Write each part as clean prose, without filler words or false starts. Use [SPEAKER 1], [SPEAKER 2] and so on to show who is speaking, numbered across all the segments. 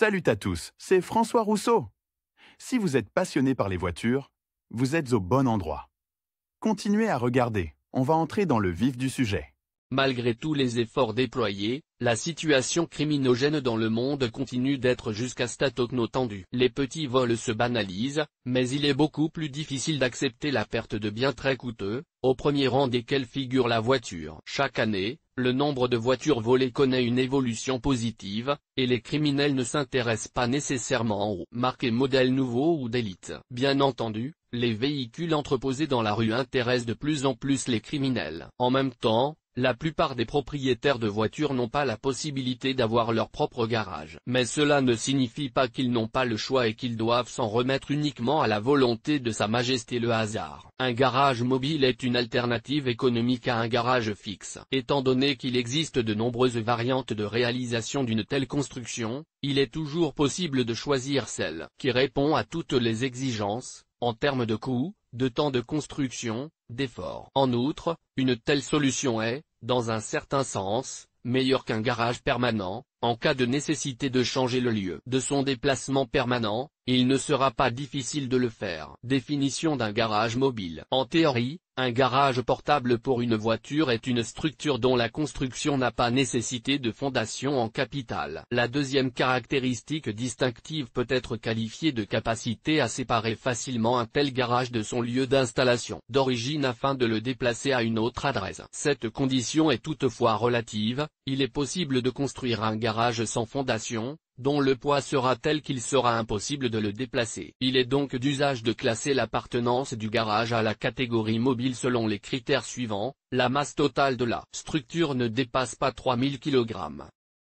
[SPEAKER 1] Salut à tous, c'est François Rousseau. Si vous êtes passionné par les voitures, vous êtes au bon endroit. Continuez à regarder, on va entrer dans le vif du sujet.
[SPEAKER 2] Malgré tous les efforts déployés, la situation criminogène dans le monde continue d'être jusqu'à stade tendue. Les petits vols se banalisent, mais il est beaucoup plus difficile d'accepter la perte de biens très coûteux, au premier rang desquels figure la voiture. Chaque année, le nombre de voitures volées connaît une évolution positive, et les criminels ne s'intéressent pas nécessairement aux marques et modèles nouveaux ou d'élite. Bien entendu, les véhicules entreposés dans la rue intéressent de plus en plus les criminels. En même temps, la plupart des propriétaires de voitures n'ont pas la possibilité d'avoir leur propre garage. Mais cela ne signifie pas qu'ils n'ont pas le choix et qu'ils doivent s'en remettre uniquement à la volonté de Sa Majesté le hasard. Un garage mobile est une alternative économique à un garage fixe. Étant donné qu'il existe de nombreuses variantes de réalisation d'une telle construction, il est toujours possible de choisir celle qui répond à toutes les exigences, en termes de coût, de temps de construction, d'effort. En outre, une telle solution est, dans un certain sens, meilleure qu'un garage permanent. En cas de nécessité de changer le lieu de son déplacement permanent, il ne sera pas difficile de le faire. Définition d'un garage mobile. En théorie, un garage portable pour une voiture est une structure dont la construction n'a pas nécessité de fondation en capital. La deuxième caractéristique distinctive peut être qualifiée de capacité à séparer facilement un tel garage de son lieu d'installation d'origine afin de le déplacer à une autre adresse. Cette condition est toutefois relative, il est possible de construire un garage sans fondation, dont le poids sera tel qu'il sera impossible de le déplacer. Il est donc d'usage de classer l'appartenance du garage à la catégorie mobile selon les critères suivants: la masse totale de la structure ne dépasse pas 3000 kg.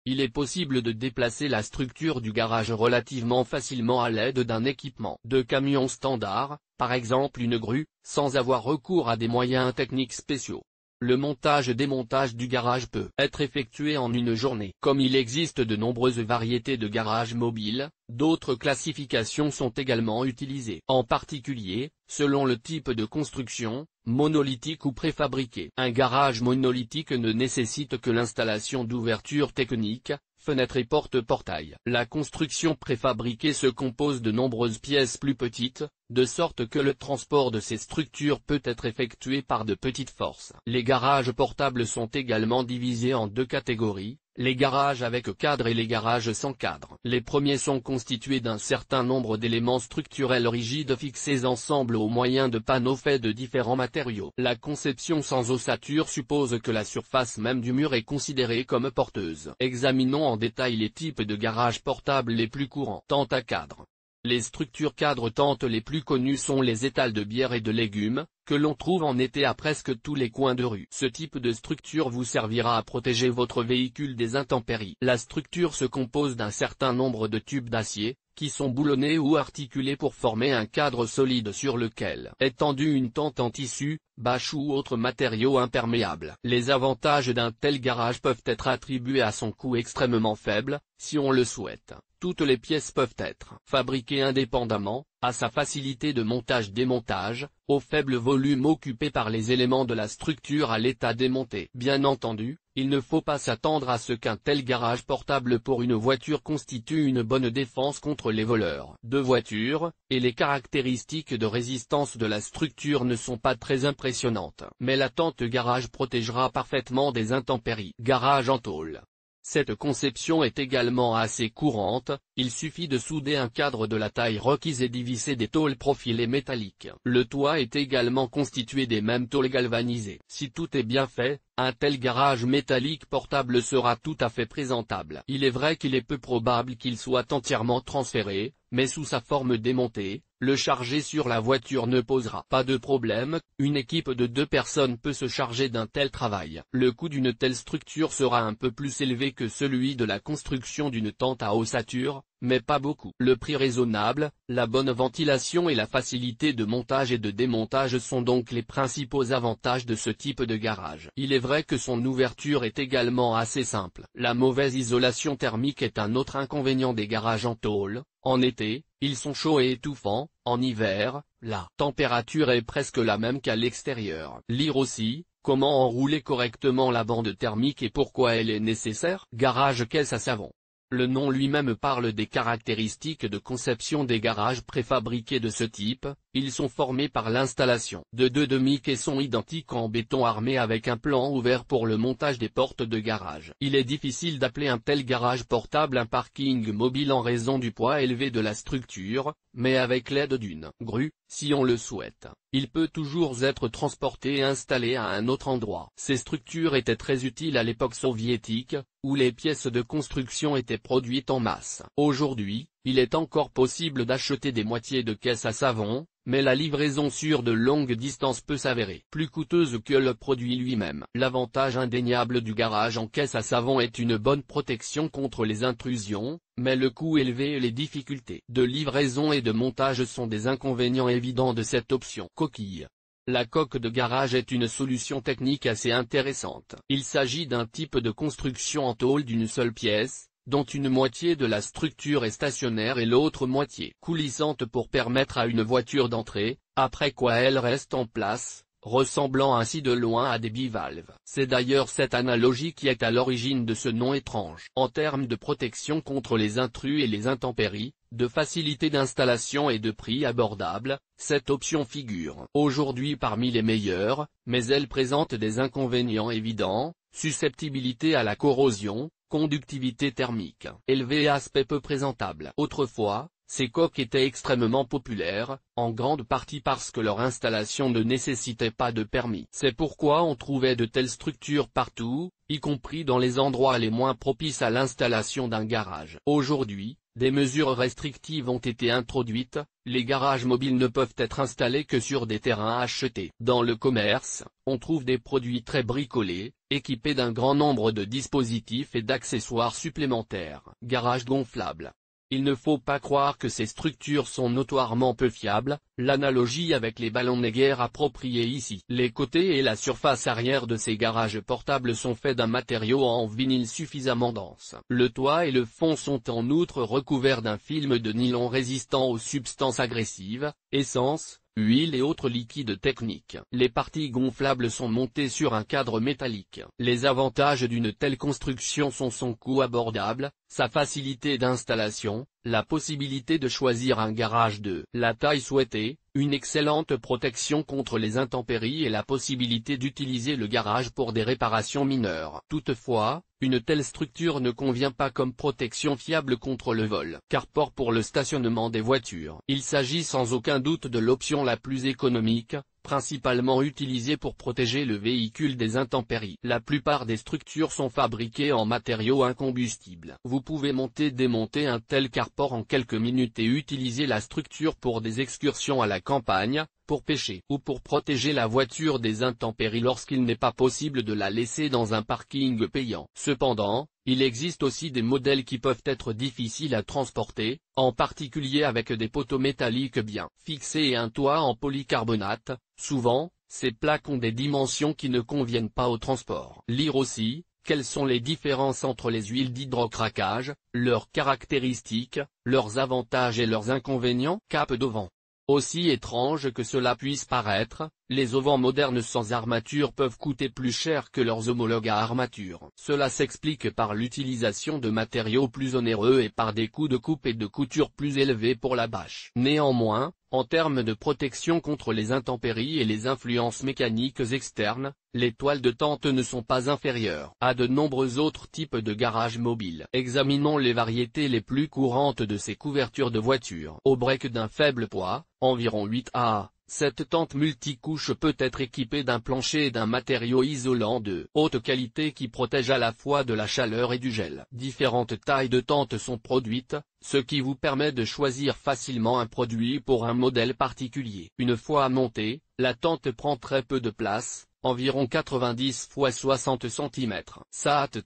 [SPEAKER 2] Il est possible de déplacer la structure du garage relativement facilement à l'aide d'un équipement de camion standard, par exemple une grue, sans avoir recours à des moyens techniques spéciaux. Le montage-démontage du garage peut être effectué en une journée. Comme il existe de nombreuses variétés de garages mobiles, d'autres classifications sont également utilisées. En particulier, selon le type de construction, monolithique ou préfabriqué. Un garage monolithique ne nécessite que l'installation d'ouvertures techniques, fenêtres et porte-portail. La construction préfabriquée se compose de nombreuses pièces plus petites, de sorte que le transport de ces structures peut être effectué par de petites forces. Les garages portables sont également divisés en deux catégories: les garages avec cadre et les garages sans cadre. Les premiers sont constitués d'un certain nombre d'éléments structurels rigides fixés ensemble au moyen de panneaux faits de différents matériaux. La conception sans ossature suppose que la surface même du mur est considérée comme porteuse. Examinons en détail les types de garages portables les plus courants. Tente à cadre. Les structures cadre-tentes les plus connues sont les étals de bière et de légumes, que l'on trouve en été à presque tous les coins de rue. Ce type de structure vous servira à protéger votre véhicule des intempéries. La structure se compose d'un certain nombre de tubes d'acier, qui sont boulonnés ou articulés pour former un cadre solide sur lequel est tendue une tente en tissu, bâche ou autre matériau imperméable. Les avantages d'un tel garage peuvent être attribués à son coût extrêmement faible, si on le souhaite. Toutes les pièces peuvent être fabriquées indépendamment, à sa facilité de montage-démontage, au faible volume occupé par les éléments de la structure à l'état démonté. Bien entendu, il ne faut pas s'attendre à ce qu'un tel garage portable pour une voiture constitue une bonne défense contre les voleurs de voitures, et les caractéristiques de résistance de la structure ne sont pas très impressionnantes. Mais la tente garage protégera parfaitement des intempéries. Garage en tôle. Cette conception est également assez courante, il suffit de souder un cadre de la taille requise et d'y visser des tôles profilées métalliques. Le toit est également constitué des mêmes tôles galvanisées. Si tout est bien fait, un tel garage métallique portable sera tout à fait présentable. Il est vrai qu'il est peu probable qu'il soit entièrement transféré, mais sous sa forme démontée, le charger sur la voiture ne posera pas de problème. Une équipe de 2 personnes peut se charger d'un tel travail. Le coût d'une telle structure sera un peu plus élevé que celui de la construction d'une tente à ossature, mais pas beaucoup. Le prix raisonnable, la bonne ventilation et la facilité de montage et de démontage sont donc les principaux avantages de ce type de garage. Il est vrai que son ouverture est également assez simple. La mauvaise isolation thermique est un autre inconvénient des garages en tôle. En été, ils sont chauds et étouffants. En hiver, la température est presque la même qu'à l'extérieur. Lire aussi: comment enrouler correctement la bande thermique et pourquoi elle est nécessaire. Garage caisse à savon. Le nom lui-même parle des caractéristiques de conception des garages préfabriqués de ce type. Ils sont formés par l'installation de deux demi-quais sont identiques en béton armé avec un plan ouvert pour le montage des portes de garage. Il est difficile d'appeler un tel garage portable un parking mobile en raison du poids élevé de la structure, mais avec l'aide d'une grue, si on le souhaite, il peut toujours être transporté et installé à un autre endroit. Ces structures étaient très utiles à l'époque soviétique, où les pièces de construction étaient produites en masse. Aujourd'hui, il est encore possible d'acheter des moitiés de caisses à savon, mais la livraison sur de longues distances peut s'avérer plus coûteuse que le produit lui-même. L'avantage indéniable du garage en caisse à savon est une bonne protection contre les intrusions, mais le coût élevé et les difficultés de livraison et de montage sont des inconvénients évidents de cette option. Coquille. La coque de garage est une solution technique assez intéressante. Il s'agit d'un type de construction en tôle d'une seule pièce, dont une moitié de la structure est stationnaire et l'autre moitié coulissante pour permettre à une voiture d'entrer, après quoi elle reste en place, ressemblant ainsi de loin à des bivalves. C'est d'ailleurs cette analogie qui est à l'origine de ce nom étrange. En termes de protection contre les intrus et les intempéries, de facilité d'installation et de prix abordable, cette option figure aujourd'hui parmi les meilleures, mais elle présente des inconvénients évidents: susceptibilité à la corrosion, conductivité thermique élevée et aspect peu présentable. Autrefois, ces coques étaient extrêmement populaires, en grande partie parce que leur installation ne nécessitait pas de permis. C'est pourquoi on trouvait de telles structures partout, y compris dans les endroits les moins propices à l'installation d'un garage. Aujourd'hui, des mesures restrictives ont été introduites, les garages mobiles ne peuvent être installés que sur des terrains achetés. Dans le commerce, on trouve des produits très bricolés, équipés d'un grand nombre de dispositifs et d'accessoires supplémentaires. Garage gonflable. Il ne faut pas croire que ces structures sont notoirement peu fiables, l'analogie avec les ballons n'est guère appropriée ici. Les côtés et la surface arrière de ces garages portables sont faits d'un matériau en vinyle suffisamment dense. Le toit et le fond sont en outre recouverts d'un film de nylon résistant aux substances agressives, essence, huile et autres liquides techniques. Les parties gonflables sont montées sur un cadre métallique. Les avantages d'une telle construction sont son coût abordable, sa facilité d'installation, la possibilité de choisir un garage de la taille souhaitée, une excellente protection contre les intempéries et la possibilité d'utiliser le garage pour des réparations mineures. Toutefois, une telle structure ne convient pas comme protection fiable contre le vol. Carport pour le stationnement des voitures. Il s'agit sans aucun doute de l'option la plus économique, principalement utilisée pour protéger le véhicule des intempéries. La plupart des structures sont fabriquées en matériaux incombustibles. Vous pouvez monter-démonter un tel carport en quelques minutes et utiliser la structure pour des excursions à la campagne, pour pêcher ou pour protéger la voiture des intempéries lorsqu'il n'est pas possible de la laisser dans un parking payant. Cependant, il existe aussi des modèles qui peuvent être difficiles à transporter, en particulier avec des poteaux métalliques bien fixés et un toit en polycarbonate. Souvent, ces plaques ont des dimensions qui ne conviennent pas au transport. Lire aussi, quelles sont les différences entre les huiles d'hydrocraquage, leurs caractéristiques, leurs avantages et leurs inconvénients. Cape d'auvent. Aussi étrange que cela puisse paraître, les auvents modernes sans armature peuvent coûter plus cher que leurs homologues à armature. Cela s'explique par l'utilisation de matériaux plus onéreux et par des coûts de coupe et de couture plus élevés pour la bâche. Néanmoins, en termes de protection contre les intempéries et les influences mécaniques externes, les toiles de tente ne sont pas inférieures à de nombreux autres types de garages mobiles. Examinons les variétés les plus courantes de ces couvertures de voiture. Au break d'un faible poids, environ 8 à cette tente multicouche peut être équipée d'un plancher et d'un matériau isolant de haute qualité qui protège à la fois de la chaleur et du gel. Différentes tailles de tentes sont produites, ce qui vous permet de choisir facilement un produit pour un modèle particulier. Une fois montée, la tente prend très peu de place, environ 90 x 60 cm.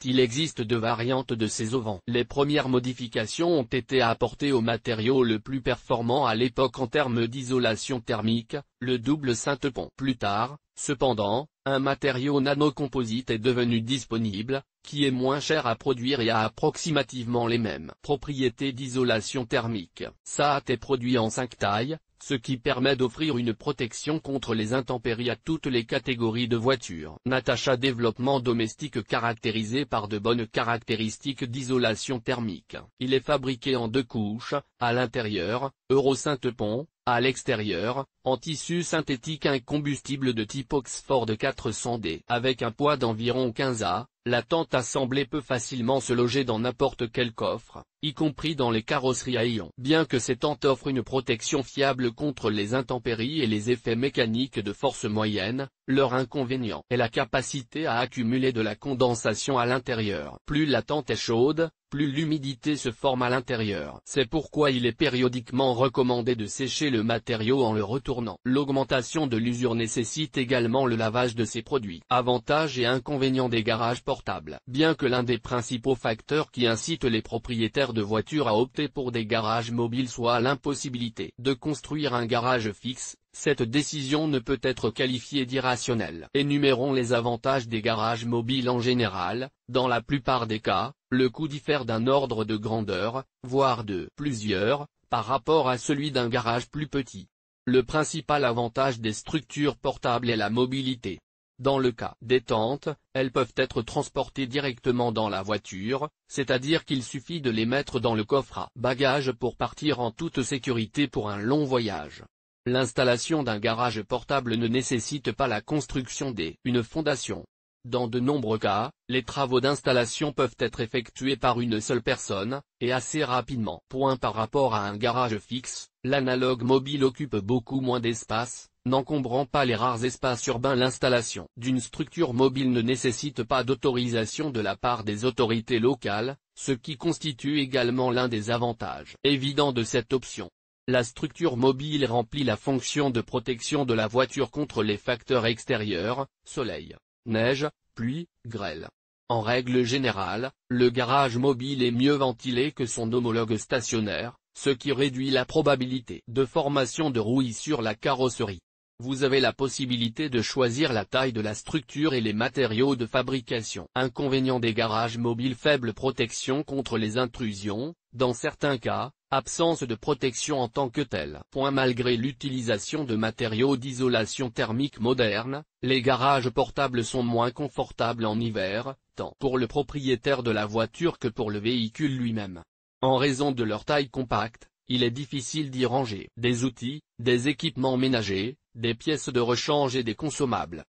[SPEAKER 2] Il existe deux variantes de ces auvents. Les premières modifications ont été apportées au matériau le plus performant à l'époque en termes d'isolation thermique, le double Sainte-Pont. Plus tard, cependant, un matériau nanocomposite est devenu disponible, qui est moins cher à produire et a approximativement les mêmes propriétés d'isolation thermique. Est produit en 5 tailles, ce qui permet d'offrir une protection contre les intempéries à toutes les catégories de voitures. Natasha développement domestique caractérisé par de bonnes caractéristiques d'isolation thermique. Il est fabriqué en 2 couches, à l'intérieur, Eurosynthepont, à l'extérieur, en tissu synthétique incombustible de type Oxford 400D. Avec un poids d'environ 15 A, la tente assemblée peut facilement se loger dans n'importe quel coffre, y compris dans les carrosseries à ion. Bien que ces tentes offrent une protection fiable contre les intempéries et les effets mécaniques de force moyenne, leur inconvénient est la capacité à accumuler de la condensation à l'intérieur. Plus la tente est chaude, plus l'humidité se forme à l'intérieur. C'est pourquoi il est périodiquement recommandé de sécher le matériau en le retournant. L'augmentation de l'usure nécessite également le lavage de ces produits. Avantages et inconvénients des garages portables. Bien que l'un des principaux facteurs qui incitent les propriétaires de voitures à opter pour des garages mobiles soit l'impossibilité de construire un garage fixe, cette décision ne peut être qualifiée d'irrationnelle. Énumérons les avantages des garages mobiles en général. Dans la plupart des cas, le coût diffère d'un ordre de grandeur, voire de plusieurs, par rapport à celui d'un garage plus petit. Le principal avantage des structures portables est la mobilité. Dans le cas des tentes, elles peuvent être transportées directement dans la voiture, c'est-à-dire qu'il suffit de les mettre dans le coffre à bagages pour partir en toute sécurité pour un long voyage. L'installation d'un garage portable ne nécessite pas la construction d'une fondation. Dans de nombreux cas, les travaux d'installation peuvent être effectués par une seule personne, et assez rapidement. Par rapport à un garage fixe, l'analogue mobile occupe beaucoup moins d'espace, n'encombrant pas les rares espaces urbains. L'installation d'une structure mobile ne nécessite pas d'autorisation de la part des autorités locales, ce qui constitue également l'un des avantages évidents de cette option. La structure mobile remplit la fonction de protection de la voiture contre les facteurs extérieurs, soleil, neige, pluie, grêle. En règle générale, le garage mobile est mieux ventilé que son homologue stationnaire, ce qui réduit la probabilité de formation de rouille sur la carrosserie. Vous avez la possibilité de choisir la taille de la structure et les matériaux de fabrication. Inconvénient des garages mobiles: faible protection contre les intrusions, dans certains cas, absence de protection en tant que telle. Malgré l'utilisation de matériaux d'isolation thermique modernes, les garages portables sont moins confortables en hiver, tant pour le propriétaire de la voiture que pour le véhicule lui-même. En raison de leur taille compacte, il est difficile d'y ranger des outils, des équipements ménagers, des pièces de rechange et des consommables.